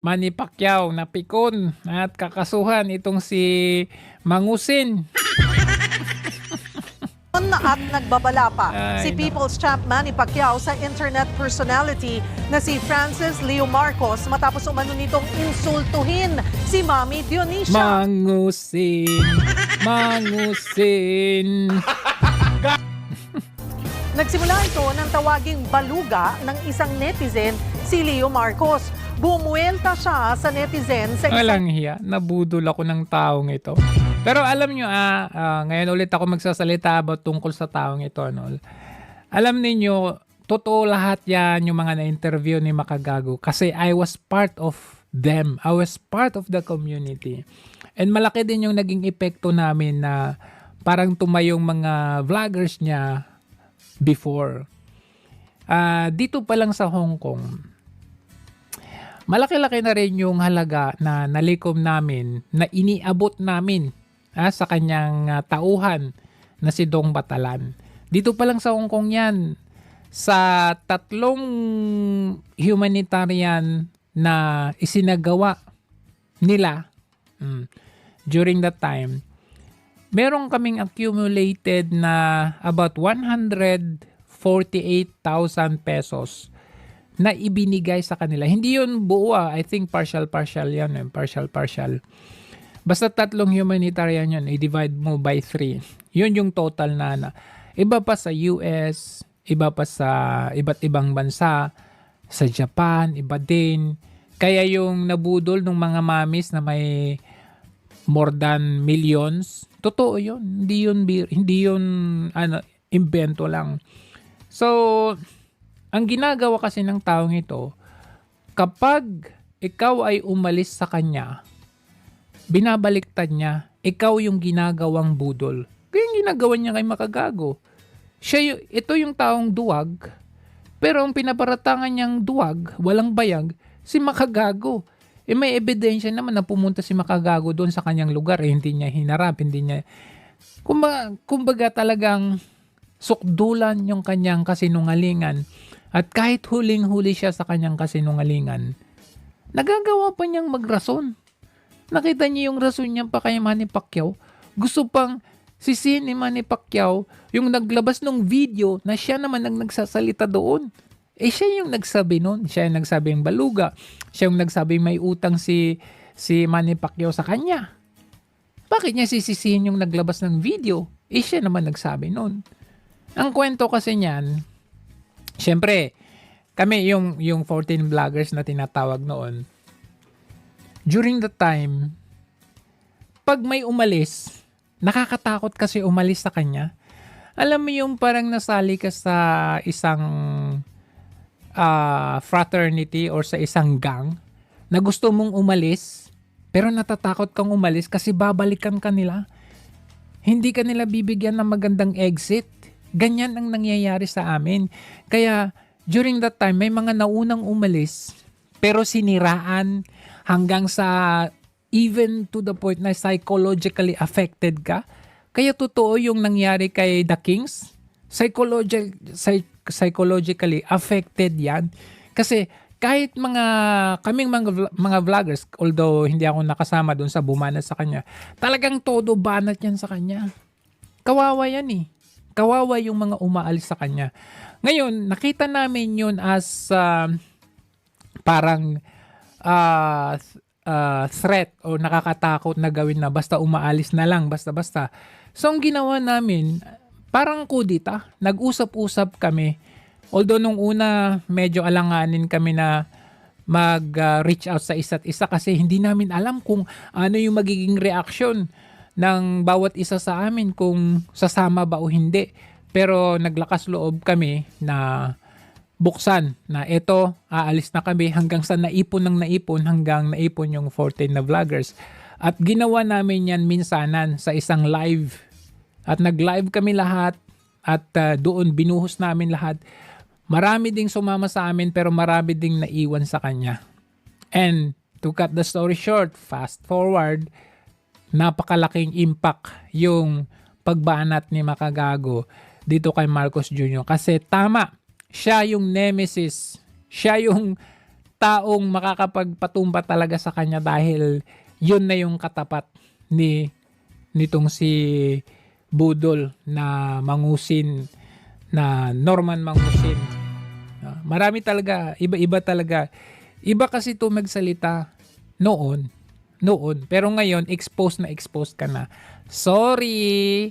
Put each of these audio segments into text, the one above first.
Manny Pacquiao napikon at kakasuhan itong si Mangusin. At nagbabala pa si Ay, nako. People's Champ Manny Pacquiao sa internet personality na si Francis Leo Marcos matapos umano nitong insultuhin si Mami Dionisia. Mangusin. Mangusin. Nagsimula ito ng tawaging baluga ng isang netizen, si Leo Marcos. Bumuelta siya sa netizen sa isang Walang hiya. Nabudol ako ng taong ito. Pero alam nyo, ngayon ulit ako magsasalita about tungkol sa taong ito. No? Alam ninyo, totoo lahat yan yung mga na-interview ni Makagago. Kasi I was part of them. I was part of the community. And malaki din yung naging epekto namin na parang tumayong mga vloggers niya before. Dito pa lang sa Hong Kong, malaki-laki na rin yung halaga na nalikom namin, na iniabot namin sa kanyang tauhan na si Dong Batalan. Dito pa lang sa Hong Kong yan, sa 3 humanitarian na isinagawa nila during that time, meron kaming accumulated na about 148,000 pesos na ibinigay sa kanila. Hindi yun buo, I think partial yan. Partial. Basta 3 humanitarian yun, i-divide mo by 3. Yun yung total na. Iba pa sa US, iba pa sa iba't ibang bansa, sa Japan, iba din. Kaya yung nabudol ng mga mamis na may more than millions, totoo yun. Hindi yun invento lang. So, ang ginagawa kasi ng taong ito, kapag ikaw ay umalis sa kanya, binabaliktad niya, ikaw yung ginagawang budol. Kaya yung ginagawa niya kay Makagago. Ito yung taong duwag, pero ang pinaparatangan niyang duwag, walang bayag, si Makagago. May ebidensya naman na pumunta si Makagago doon sa kanyang lugar. Hindi niya hinarap, hindi niya... Kumbaga talagang sukdulan yung kanyang kasinungalingan. At kahit huling-huli siya sa kanyang kasinungalingan, nagagawa pa niyang magrason. Nakita niyo yung rason niya pa kay Manny Pacquiao. Gusto pang sisihin ni Manny Pacquiao yung naglabas ng video na siya naman ang nagsasalita doon. Siya yung nagsabi noon. Siya yung nagsabing baluga. Siya yung nagsabing may utang si Manny Pacquiao sa kanya. Bakit niya sisisihin yung naglabas ng video? Siya naman nagsabi noon. Ang kwento kasi niyan, siyempre, kami yung 14 vloggers na tinatawag noon, during the time, pag may umalis, nakakatakot kasi umalis sa kanya. Alam mo yung parang nasali ka sa isang fraternity or sa isang gang na gusto mong umalis, pero natatakot kang umalis kasi babalikan ka nila. Hindi ka nila bibigyan ng magandang exit. Ganyan ang nangyayari sa amin. Kaya during that time, may mga naunang umalis pero siniraan hanggang sa even to the point na psychologically affected ka. Kaya totoo yung nangyari kay The Kings. Psychologically affected yan. Kasi kahit kaming mga vloggers, although hindi ako nakasama doon sa bumanat sa kanya, talagang todo banat yan sa kanya. Kawawa yan eh. Kawawa yung mga umaalis sa kanya. Ngayon, nakita namin yun as parang threat o nakakatakot na gawin na basta umaalis na lang, basta-basta. So, ang ginawa namin, parang kudita. Nag-usap-usap kami. Although nung una, medyo alanganin kami na mag-reach out sa isa't isa kasi hindi namin alam kung ano yung magiging reaction ng bawat isa sa amin kung sasama ba o hindi. Pero naglakas loob kami na buksan na ito, aalis na kami hanggang sa naipon hanggang naipon yung 14 na vloggers. At ginawa namin yan minsanan sa isang live. At nag-live kami lahat at doon binuhos namin lahat. Marami ding sumama sa amin pero marami ding naiwan sa kanya. And to cut the story short, fast forward, napakalaking impact yung pagbanat ni Makagago dito kay Marcos Jr. Kasi tama, siya yung nemesis, siya yung taong makakapagpatumba talaga sa kanya dahil yun na yung katapat nitong si Budol na Mangusin, na Norman Mangusin. Marami talaga, iba-iba talaga. Iba kasi ito magsalita noon. Pero ngayon, exposed ka na. Sorry,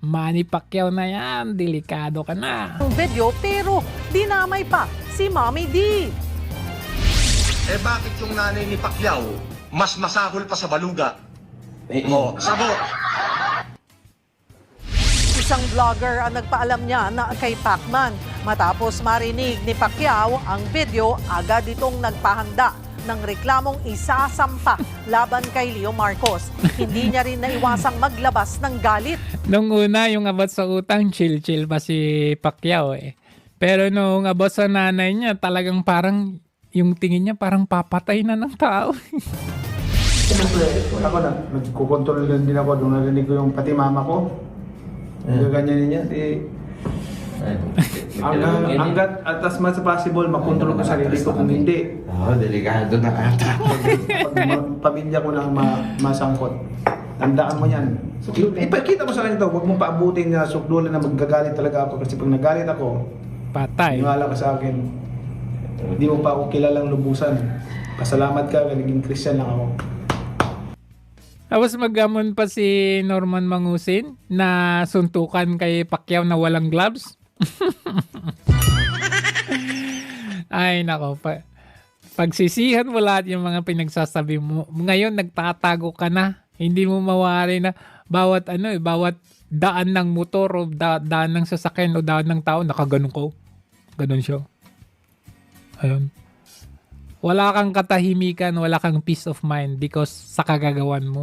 Manny Pacquiao na yan, delikado ka na. Ang video pero dinamay pa si Mommy D. Bakit yung nanay ni Pacquiao mas masahol pa sa baluga? Sagot. Isang vlogger ang nagpaalam niya na kay Pacman. Matapos marinig ni Pacquiao ang video, agad itong nagpahanda ng reklamong isasampa laban kay Leo Marcos. Hindi niya rin naiwasang maglabas ng galit. Nung una, yung about sa utang, chill pa si Pacquiao eh. Pero nung about sa nanay niya, talagang parang, yung tingin niya parang papatay na ng tao. Siyempre, ako na, nagkukontrol din ako nung narinig ko yung pati mama ko. Ganyan niya, hanggat at as much as possible, makontrol ko sarili ko. Kung hindi, delikado na ata. pamilya ko nang masangkot. Tandaan mo yan. Ipakita mo sa kanya to, huwag mong paabutin na sukdulan na magagalit talaga ako. Kasi pag nagalit ako, Patay. niwala ka sa akin. Hindi mo pa ako kilalang lubusan. Pasalamat ka, naging Christian lang ako. Tapos maggamon pa si Norman Mangusin na suntukan kay Pacquiao na walang gloves. Ay nako, pagsisihan mo lahat yung mga pinagsasabi mo. Ngayon nagtatago ka na. Hindi mo mawari na bawat bawat daan ng motor o daan ng sasakyan o daan ng tao, nakaganon ko. Ganon siya. Ayun. Wala kang katahimikan, wala kang peace of mind because sa kagagawan mo.